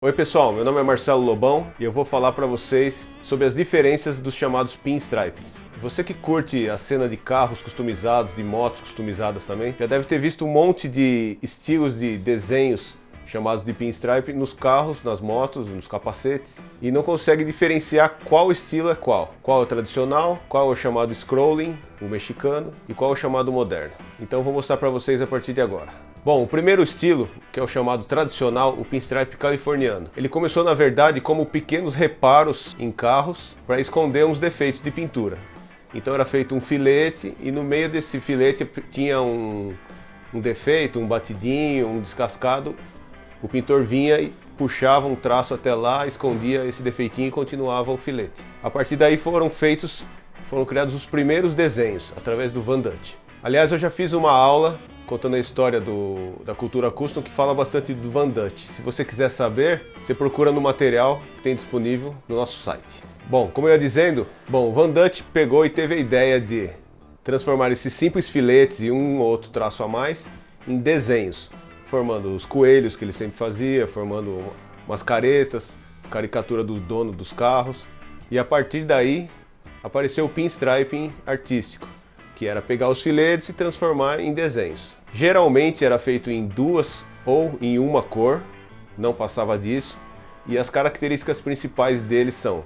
Oi pessoal, meu nome é Marcelo Lobão e eu vou falar para vocês sobre as diferenças dos chamados pinstripes. Você que curte a cena de carros customizados, de motos customizadas também, já deve ter visto um monte de estilos de desenhos chamados de pinstripe nos carros, nas motos, nos capacetes, e não consegue diferenciar qual estilo é qual. Qual é o tradicional, qual é o chamado scrolling, o mexicano, e qual é o chamado moderno. Então eu vou mostrar para vocês a partir de agora. Bom, o primeiro estilo, que é o chamado tradicional, o pinstripe californiano. Ele começou na verdade como pequenos reparos em carros para esconder uns defeitos de pintura. Então era feito um filete e no meio desse filete tinha um defeito, um batidinho, um descascado. O pintor vinha e puxava um traço até lá, escondia esse defeitinho e continuava o filete. A partir daí foram criados os primeiros desenhos através do Van Dutch. Aliás, eu já fiz uma aula contando a história da cultura custom que fala bastante do Van Dutch. Se você quiser saber, você procura no material que tem disponível no nosso site. Bom, como eu ia dizendo, o Van Dutch pegou e teve a ideia de transformar esses simples filetes e um ou outro traço a mais em desenhos, formando os coelhos que ele sempre fazia, formando umas caretas, caricatura do dono dos carros. E a partir daí apareceu o pinstriping artístico, que era pegar os filetes e transformar em desenhos. Geralmente era feito em duas ou em uma cor, não passava disso, e as características principais deles são,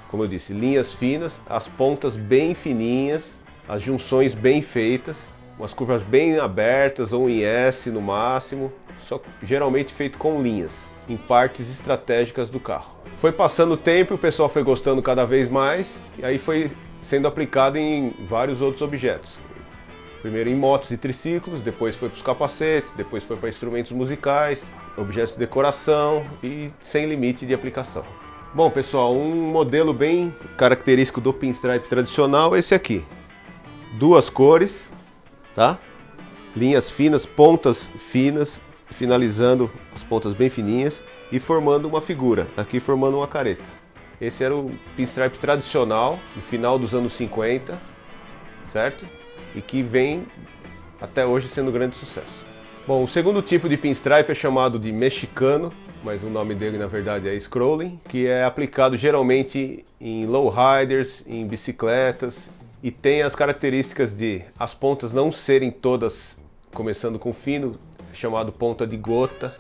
como eu disse, linhas finas, as pontas bem fininhas, as junções bem feitas, umas curvas bem abertas ou em S no máximo, só geralmente feito com linhas, em partes estratégicas do carro. Foi passando o tempo e o pessoal foi gostando cada vez mais, e aí foi sendo aplicado em vários outros objetos. Primeiro em motos e triciclos, depois foi para os capacetes, depois foi para instrumentos musicais, objetos de decoração e sem limite de aplicação. Bom pessoal, um modelo bem característico do pinstripe tradicional é esse aqui. Duas cores, tá? Linhas finas, pontas finas, finalizando as pontas bem fininhas e formando uma figura, aqui formando uma careta. Esse era o pinstripe tradicional, no final dos anos 50, certo? E que vem até hoje sendo grande sucesso. Bom, o segundo tipo de pinstripe é chamado de mexicano, mas o nome dele na verdade é scrolling, que é aplicado geralmente em lowriders, em bicicletas, e tem as características de as pontas não serem todas começando com fino, chamado ponta de gota.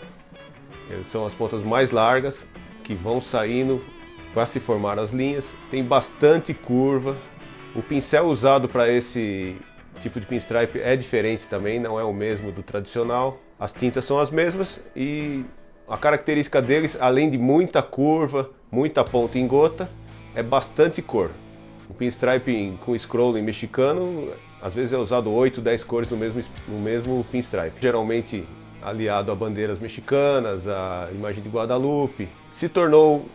São as pontas mais largas que vão saindo para se formar as linhas. Tem bastante curva. O pincel usado para esse tipo de pinstripe é diferente também, não é o mesmo do tradicional. As tintas são as mesmas e a característica deles, além de muita curva, muita ponta em gota, é bastante cor. O pinstripe com scrolling mexicano, às vezes é usado 8, 10 cores no mesmo pinstripe. Geralmente aliado a bandeiras mexicanas, a imagem de Guadalupe. Se tornou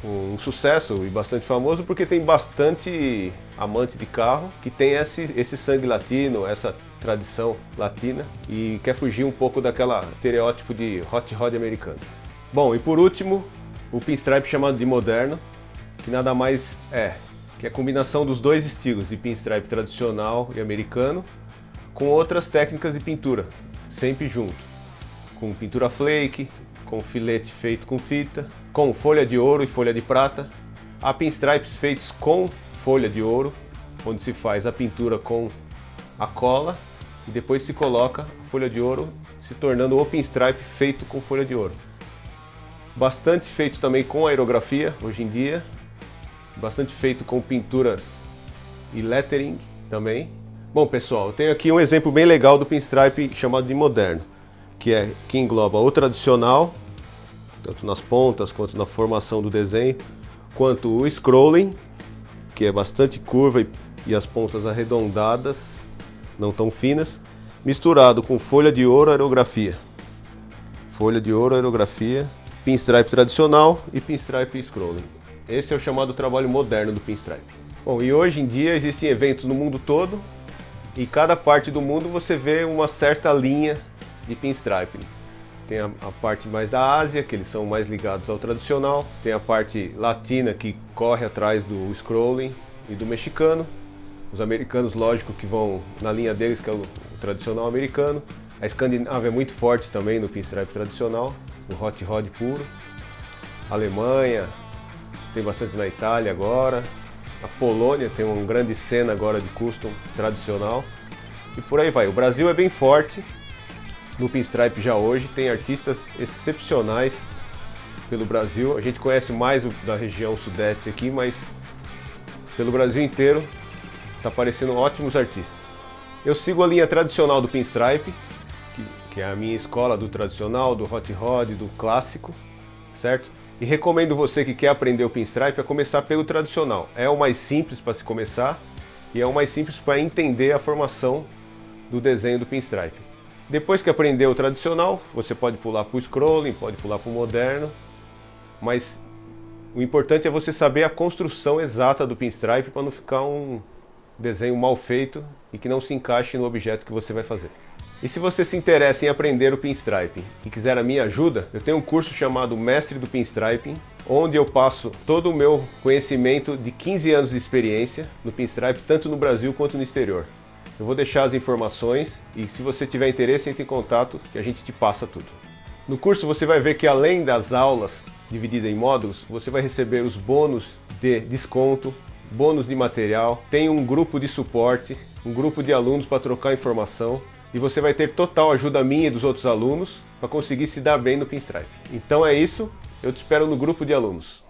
um sucesso e bastante famoso porque tem bastante amante de carro que tem esse sangue latino, essa tradição latina e quer fugir um pouco daquela estereótipo de hot rod americano. Bom, e por último, o pinstripe chamado de moderno, que nada mais é que a combinação dos dois estilos de pinstripe tradicional e americano com outras técnicas de pintura, sempre junto, com pintura flake, com filete feito com fita, com folha de ouro e folha de prata. Há pinstripes feitos com folha de ouro, onde se faz a pintura com a cola e depois se coloca a folha de ouro, se tornando o pinstripe feito com folha de ouro. Bastante feito também com aerografia hoje em dia, bastante feito com pintura e lettering também. Bom pessoal, eu tenho aqui um exemplo bem legal do pinstripe chamado de moderno, que engloba o tradicional, tanto nas pontas quanto na formação do desenho, quanto o scrolling, que é bastante curva e as pontas arredondadas, não tão finas, misturado com folha de ouro aerografia. Folha de ouro aerografia, pinstripe tradicional e pinstripe scrolling. Esse é o chamado trabalho moderno do pinstripe. Bom, e hoje em dia existem eventos no mundo todo e cada parte do mundo você vê uma certa linha de pinstripe. Tem a parte mais da Ásia, que eles são mais ligados ao tradicional. Tem a parte latina, que corre atrás do scrolling e do mexicano. Os americanos, lógico, que vão na linha deles, que é o tradicional americano. A Escandinávia é muito forte também no pinstripe tradicional, no hot rod puro. Alemanha, tem bastante na Itália agora, a Polônia tem uma grande cena agora de custom tradicional e por aí vai. O Brasil é bem forte no pinstripe já hoje, tem artistas excepcionais pelo Brasil. A gente conhece mais da região sudeste aqui, mas pelo Brasil inteiro está aparecendo ótimos artistas. Eu sigo a linha tradicional do pinstripe, que é a minha escola do tradicional, do hot rod, do clássico, certo? E recomendo você que quer aprender o pinstripe a começar pelo tradicional. É o mais simples para se começar e é o mais simples para entender a formação do desenho do pinstripe. Depois que aprender o tradicional, você pode pular para o scrolling, pode pular para o moderno, mas o importante é você saber a construção exata do pinstripe para não ficar um desenho mal feito e que não se encaixe no objeto que você vai fazer. E se você se interessa em aprender o pinstriping e quiser a minha ajuda, eu tenho um curso chamado Mestre do Pinstriping, onde eu passo todo o meu conhecimento de 15 anos de experiência no pinstripe, tanto no Brasil quanto no exterior. Eu vou deixar as informações e se você tiver interesse, entre em contato que a gente te passa tudo. No curso você vai ver que além das aulas divididas em módulos, você vai receber os bônus de desconto, bônus de material, tem um grupo de suporte, um grupo de alunos para trocar informação e você vai ter total ajuda minha e dos outros alunos para conseguir se dar bem no pinstripe. Então é isso, eu te espero no grupo de alunos.